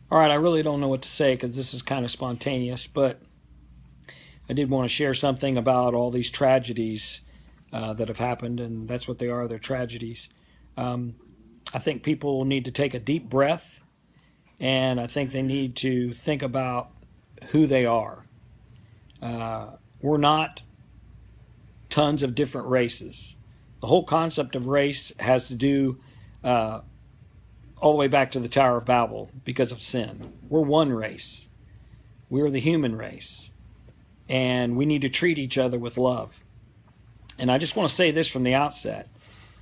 All right, I really don't know what to say because this is kind of spontaneous, but I did want to share something about all these tragedies that have happened, and that's what they are. They're tragedies. Um, I think people need to take a deep breath, and I think they need to think about who they are. We're not tons of different races. The whole concept of race has to do uh, all the way back to the Tower of Babel because of sin. We're one race. We're the human race, and we need to treat each other with love. And I just want to say this from the outset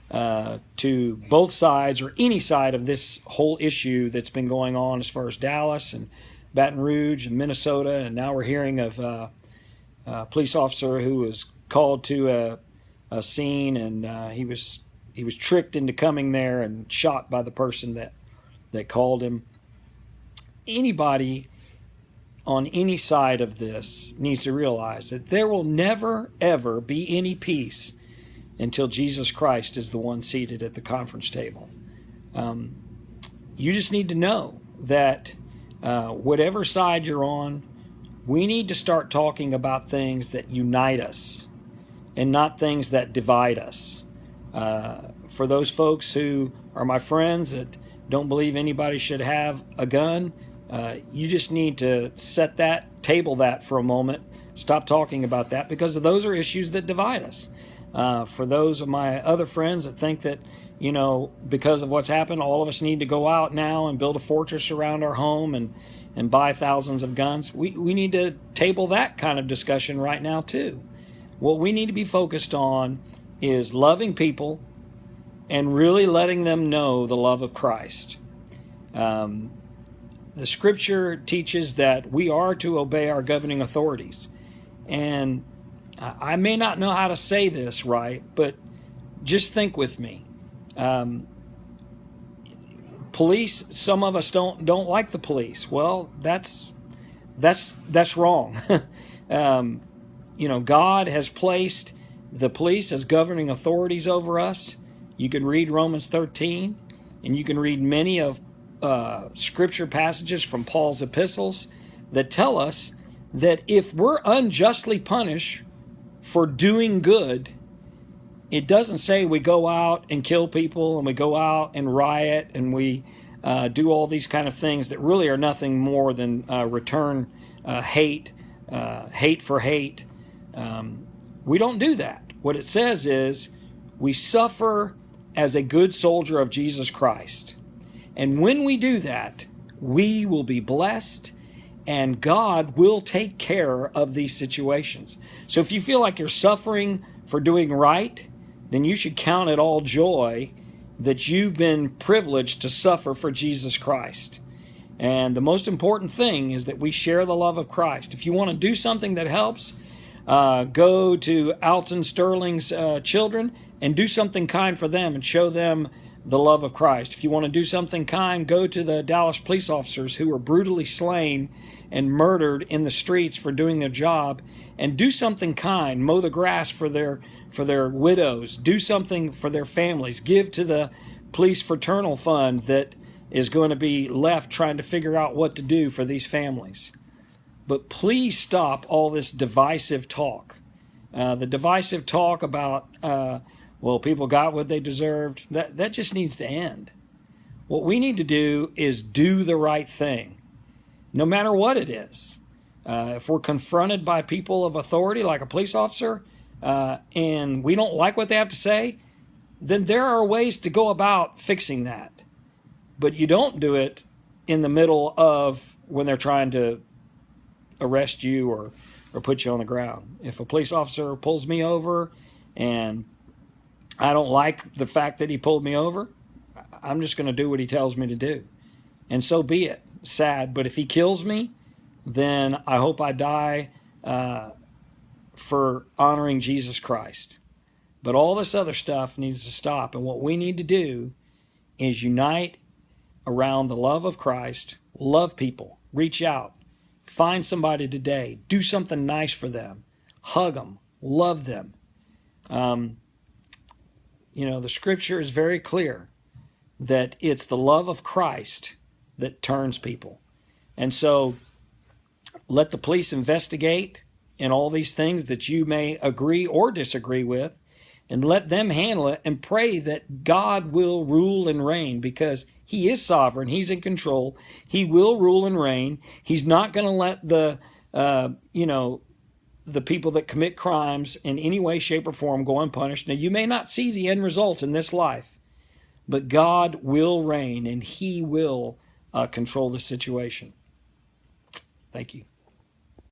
to both sides or any side of this whole issue that's been going on as far as Dallas and Baton Rouge and Minnesota, and now we're hearing of a police officer who was called to a scene, and he was tricked into coming there and shot by the person that called him. Anybody on any side of this needs to realize that there will never, ever be any peace until Jesus Christ is the one seated at the conference table. You just need to know that whatever side you're on, we need to start talking about things that unite us and not things that divide us. For those folks who are my friends that don't believe anybody should have a gun, you just need to table that for a moment, stop talking about that, because those are issues that divide us. For those of my other friends that think that, because of what's happened, all of us need to go out now and build a fortress around our home and buy thousands of guns, we need to table that kind of discussion right now too. What we need to be focused on is loving people and really letting them know the love of Christ. The scripture teaches that we are to obey our governing authorities. And I may not know how to say this right, but just think with me. Police, some of us don't like the police. Well, that's wrong. God has placed the police as governing authorities over us. You can read Romans 13, and you can read many of scripture passages from Paul's epistles that tell us that if we're unjustly punished for doing good, it doesn't say we go out and kill people and we go out and riot and we do all these kind of things that really are nothing more than return hate for hate. We don't do that. What it says is we suffer as a good soldier of Jesus Christ. And when we do that, we will be blessed and God will take care of these situations. So if you feel like you're suffering for doing right, then you should count it all joy that you've been privileged to suffer for Jesus Christ. And the most important thing is that we share the love of Christ. If you want to do something that helps, go to Alton Sterling's children and do something kind for them and show them the love of Christ. If you want to do something kind, go to the Dallas police officers who were brutally slain and murdered in the streets for doing their job, and do something kind. Mow the grass for their widows. Do something for their families. Give to the police fraternal fund that is going to be left trying to figure out what to do for these families. But please stop all this divisive talk. The divisive talk about, people got what they deserved. That just needs to end. What we need to do is do the right thing, no matter what it is. If we're confronted by people of authority, like a police officer, and we don't like what they have to say, then there are ways to go about fixing that. But you don't do it in the middle of when they're trying to arrest you or put you on the ground. If a police officer pulls me over and I don't like the fact that he pulled me over, I'm just going to do what he tells me to do. And so be it. Sad. But if he kills me, then I hope I die for honoring Jesus Christ. But all this other stuff needs to stop. And what we need to do is unite around the love of Christ, love people, reach out, find somebody today, do something nice for them, hug them, love them. The scripture is very clear that it's the love of Christ that turns people. And so let the police investigate in all these things that you may agree or disagree with, and let them handle it, and pray that God will rule and reign, because he is sovereign. He's in control. He will rule and reign. He's not going to let the people that commit crimes in any way, shape, or form go unpunished. Now, you may not see the end result in this life, but God will reign, and he will control the situation. Thank you.